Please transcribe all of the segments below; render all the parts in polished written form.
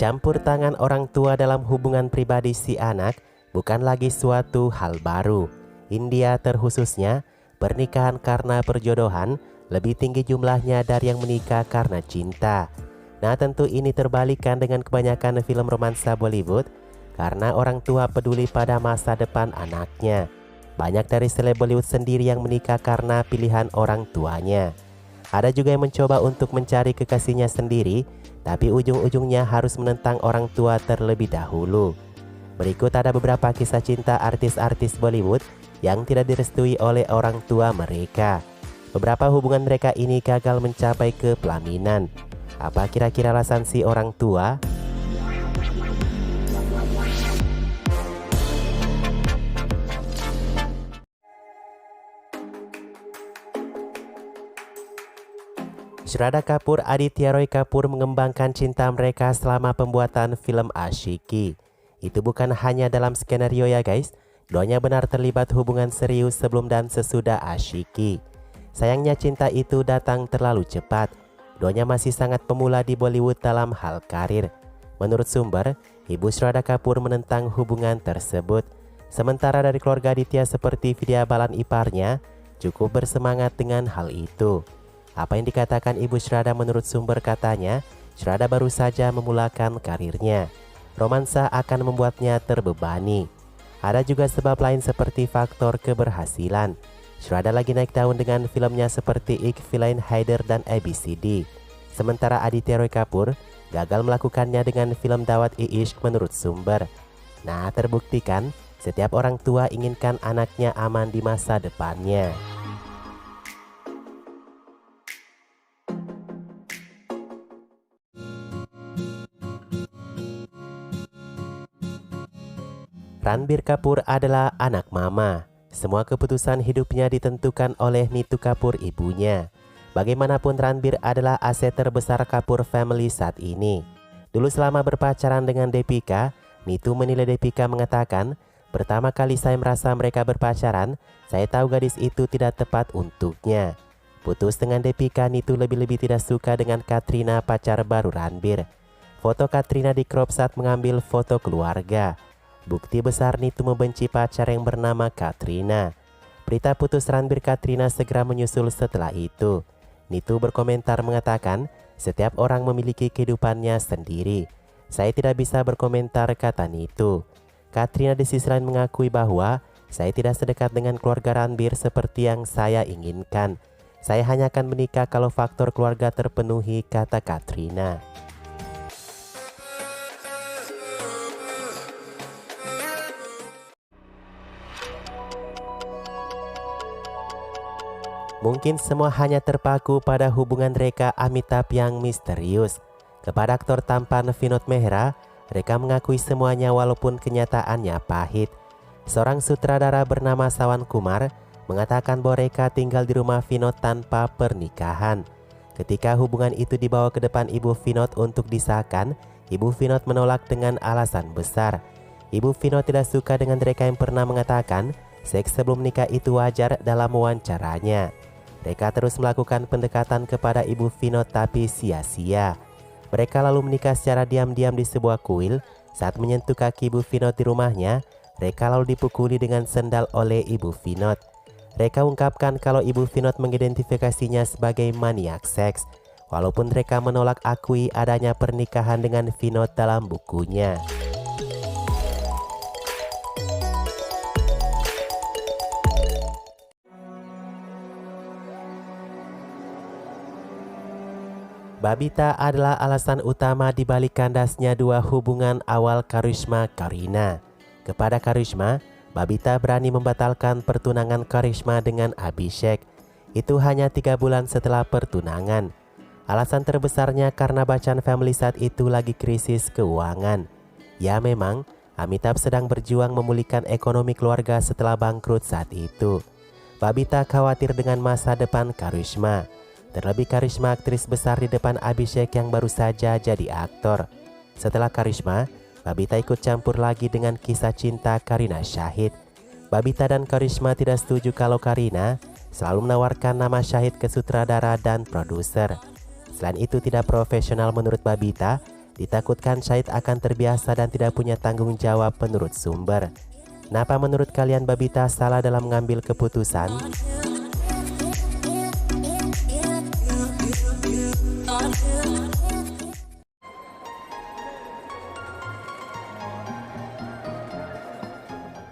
Campur tangan orang tua dalam hubungan pribadi si anak bukan lagi suatu hal baru. India terkhususnya, pernikahan karena perjodohan lebih tinggi jumlahnya dari yang menikah karena cinta. Nah, tentu ini terbalikan dengan kebanyakan film romansa Bollywood karena orang tua peduli pada masa depan anaknya. Banyak dari seleb Bollywood sendiri yang menikah karena pilihan orang tuanya. Ada juga yang mencoba untuk mencari kekasihnya sendiri, tapi ujung-ujungnya harus menentang orang tua terlebih dahulu. Berikut ada beberapa kisah cinta artis-artis Bollywood yang tidak direstui oleh orang tua mereka. Beberapa hubungan mereka ini gagal mencapai ke pelaminan. Apa kira-kira alasan si orang tua? Shraddha Kapoor Aditya Roy Kapoor mengembangkan cinta mereka selama pembuatan film Aashiqui. Itu bukan hanya dalam skenario ya guys, keduanya benar terlibat hubungan serius sebelum dan sesudah Aashiqui. Sayangnya cinta itu datang terlalu cepat. Keduanya masih sangat pemula di Bollywood dalam hal karir. Menurut sumber, ibu Shraddha Kapoor menentang hubungan tersebut. Sementara dari keluarga Aditya seperti Vidya Balan iparnya, cukup bersemangat dengan hal itu. Apa yang dikatakan ibu Shraddha menurut sumber katanya, Shraddha baru saja memulakan karirnya. Romansa akan membuatnya terbebani. Ada juga sebab lain seperti faktor keberhasilan. Shraddha lagi naik daun dengan filmnya seperti Ik Villain Haider dan ABCD. Sementara Aditya Roy Kapoor gagal melakukannya dengan film Dawat-e-Ishq menurut sumber. Nah, terbuktikan setiap orang tua inginkan anaknya aman di masa depannya. Ranbir Kapoor adalah anak mama. Semua keputusan hidupnya ditentukan oleh Neetu Kapoor ibunya. Bagaimanapun Ranbir adalah aset terbesar Kapoor family saat ini. Dulu selama berpacaran dengan Deepika, Neetu menilai Deepika mengatakan, "Pertama kali saya merasa mereka berpacaran, saya tahu gadis itu tidak tepat untuknya." Putus dengan Deepika, Neetu lebih-lebih tidak suka dengan Katrina, pacar baru Ranbir. Foto Katrina di crop saat mengambil foto keluarga. Bukti besar Neetu membenci pacar yang bernama Katrina. Berita putus Ranbir Katrina segera menyusul setelah itu. Neetu berkomentar mengatakan, "Setiap orang memiliki kehidupannya sendiri. Saya tidak bisa berkomentar," kata Neetu. Katrina di sisi lain mengakui bahwa, "Saya tidak sedekat dengan keluarga Ranbir seperti yang saya inginkan. Saya hanya akan menikah kalau faktor keluarga terpenuhi," kata Katrina. Mungkin semua hanya terpaku pada hubungan Rekha Amitabh yang misterius. Kepada aktor tampan Vinod Mehra, Rekha mengakui semuanya walaupun kenyataannya pahit. Seorang sutradara bernama Sawan Kumar mengatakan bahwa Rekha tinggal di rumah Vinod tanpa pernikahan. Ketika hubungan itu dibawa ke depan ibu Vinod untuk disahkan, ibu Vinod menolak dengan alasan besar. Ibu Vinod tidak suka dengan Rekha yang pernah mengatakan seks sebelum nikah itu wajar dalam wawancaranya. Rekha terus melakukan pendekatan kepada ibu Vinod tapi sia-sia. Mereka lalu menikah secara diam-diam di sebuah kuil. Saat menyentuh kaki ibu Vinod di rumahnya, Rekha lalu dipukuli dengan sendal oleh ibu Vinod. Rekha ungkapkan kalau ibu Vinod mengidentifikasinya sebagai maniak seks. Walaupun Rekha menolak akui adanya pernikahan dengan Vinod dalam bukunya. Babita adalah alasan utama di balik kandasnya dua hubungan awal Karishma Kareena. Kepada Karishma, Babita berani membatalkan pertunangan Karishma dengan Abhishek. Itu hanya 3 bulan setelah pertunangan. Alasan terbesarnya karena Bachchan family saat itu lagi krisis keuangan. Ya memang, Amitabh sedang berjuang memulihkan ekonomi keluarga setelah bangkrut saat itu. Babita khawatir dengan masa depan Karishma. Terlebih Karishma aktris besar di depan Abhishek yang baru saja jadi aktor. Setelah Karishma, Babita ikut campur lagi dengan kisah cinta Kareena Shahid. Babita dan Karishma tidak setuju kalau Kareena selalu menawarkan nama Shahid ke sutradara dan produser. Selain itu tidak profesional menurut Babita Ditakutkan Syahid akan terbiasa dan tidak punya tanggung jawab menurut sumber. Kenapa menurut kalian Babita salah dalam mengambil keputusan?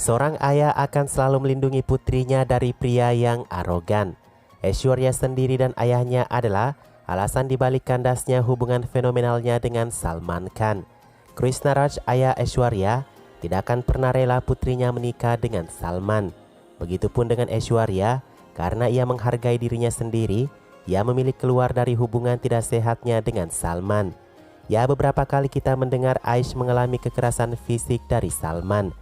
Seorang ayah akan selalu melindungi putrinya dari pria yang arogan. Aishwarya sendiri dan ayahnya adalah alasan dibalik kandasnya hubungan fenomenalnya dengan Salman Khan. Krishna Raj, ayah Aishwarya, tidak akan pernah rela putrinya menikah dengan Salman. Begitupun dengan Aishwarya, karena ia menghargai dirinya sendiri, ia memilih keluar dari hubungan tidak sehatnya dengan Salman. Ya, beberapa kali kita mendengar Aish mengalami kekerasan fisik dari Salman.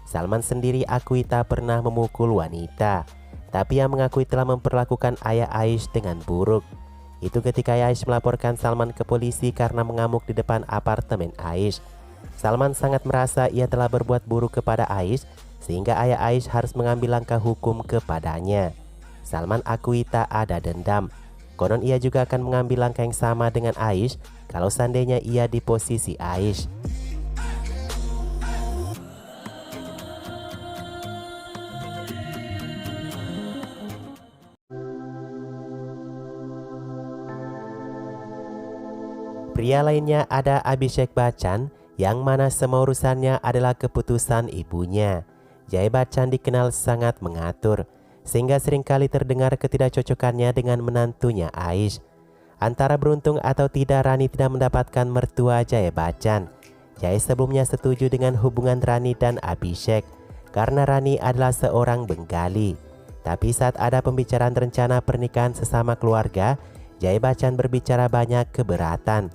Salman sendiri akui tak pernah memukul wanita, tapi ia mengakui telah memperlakukan ayah Aish dengan buruk. Itu ketika Aish melaporkan Salman ke polisi karena mengamuk di depan apartemen Aish. Salman sangat merasa ia telah berbuat buruk kepada Aish, sehingga ayah Aish harus mengambil langkah hukum kepadanya. Salman akui tak ada dendam. Konon ia juga akan mengambil langkah yang sama dengan Aish kalau seandainya ia di posisi Aish. Pria lainnya ada Abhishek Bachchan, yang mana semua urusannya adalah keputusan ibunya. Jaya Bachchan dikenal sangat mengatur, sehingga seringkali terdengar ketidakcocokannya dengan menantunya Aish. Antara beruntung atau tidak, Rani tidak mendapatkan mertua Jaya Bachchan. Jaya sebelumnya setuju dengan hubungan Rani dan Abhishek, karena Rani adalah seorang Bengali. Tapi saat ada pembicaraan rencana pernikahan sesama keluarga, Jaya Bachchan berbicara banyak keberatan.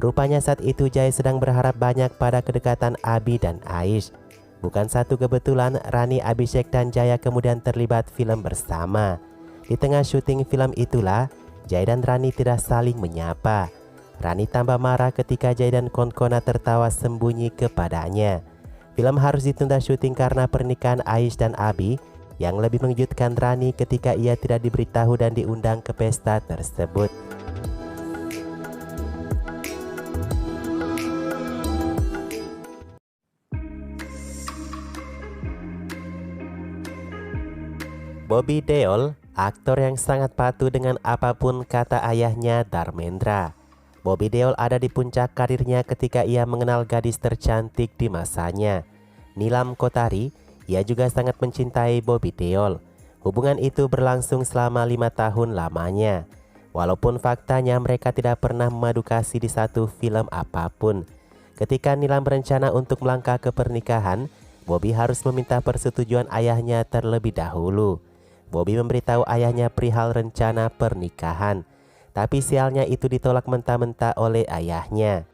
Rupanya saat itu Jaya sedang berharap banyak pada kedekatan Abi dan Aish. Bukan satu kebetulan Rani, Abhishek dan Jaya kemudian terlibat film bersama. Di tengah syuting film itulah Jaya dan Rani tidak saling menyapa. Rani tambah marah ketika Jaya dan Konkona tertawa sembunyi kepadanya. Film harus ditunda syuting karena pernikahan Aish dan Abi. Yang lebih mengejutkan Rani ketika ia tidak diberitahu dan diundang ke pesta tersebut. Bobby Deol, aktor yang sangat patuh dengan apapun kata ayahnya Dharmendra. Bobby Deol ada di puncak karirnya ketika ia mengenal gadis tercantik di masanya, Neelam Kothari. Ia juga sangat mencintai Bobby Deol. Hubungan itu berlangsung selama 5 tahun lamanya. Walaupun faktanya mereka tidak pernah memadu kasih di satu film apapun. Ketika Neelam berencana untuk melangkah ke pernikahan, Bobby harus meminta persetujuan ayahnya terlebih dahulu. Bobby memberitahu ayahnya perihal rencana pernikahan, tapi sialnya itu ditolak mentah-mentah oleh ayahnya.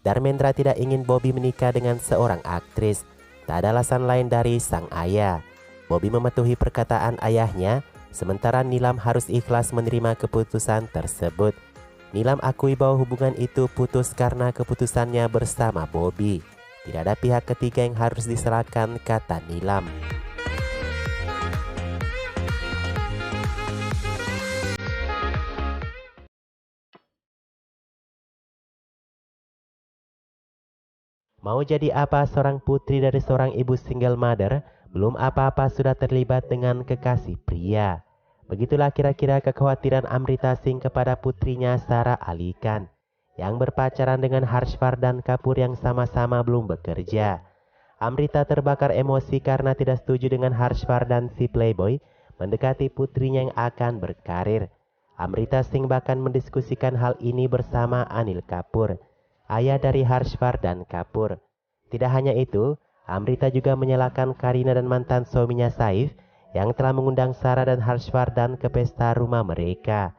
Dharmendra tidak ingin Bobby menikah dengan seorang aktris. Tak ada alasan lain dari sang ayah. Bobby mematuhi perkataan ayahnya, sementara Neelam harus ikhlas menerima keputusan tersebut. Neelam akui bahwa hubungan itu putus karena keputusannya bersama Bobby. Tidak ada pihak ketiga yang harus diserahkan, kata Neelam. Mau jadi apa seorang putri dari seorang ibu single mother, belum apa-apa sudah terlibat dengan kekasih pria. Begitulah kira-kira kekhawatiran Amrita Singh kepada putrinya Sara Ali Khan, yang berpacaran dengan Harshvardhan Kapoor yang sama-sama belum bekerja. Amrita terbakar emosi karena tidak setuju dengan Harshvardhan si playboy mendekati putrinya yang akan berkarir. Amrita Singh bahkan mendiskusikan hal ini bersama Anil Kapoor, ayah dari Harshvardhan Kapoor. Tidak hanya itu, Amrita juga menyalahkan Kareena dan mantan suaminya Saif yang telah mengundang Sara dan Harshvardhan ke pesta rumah mereka.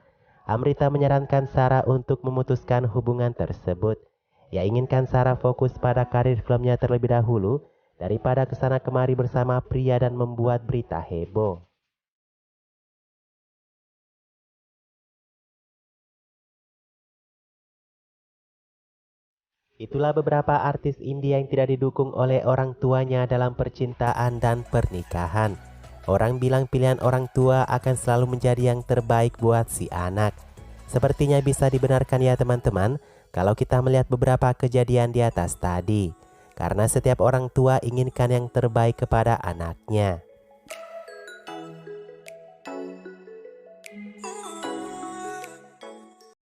Amrita menyarankan Sara untuk memutuskan hubungan tersebut. Ia inginkan Sara fokus pada karir filmnya terlebih dahulu daripada kesana kemari bersama pria dan membuat berita heboh. Itulah beberapa artis India yang tidak didukung oleh orang tuanya dalam percintaan dan pernikahan. Orang bilang pilihan orang tua akan selalu menjadi yang terbaik buat si anak. Sepertinya bisa dibenarkan ya teman-teman, kalau kita melihat beberapa kejadian di atas tadi. Karena setiap orang tua inginkan yang terbaik kepada anaknya.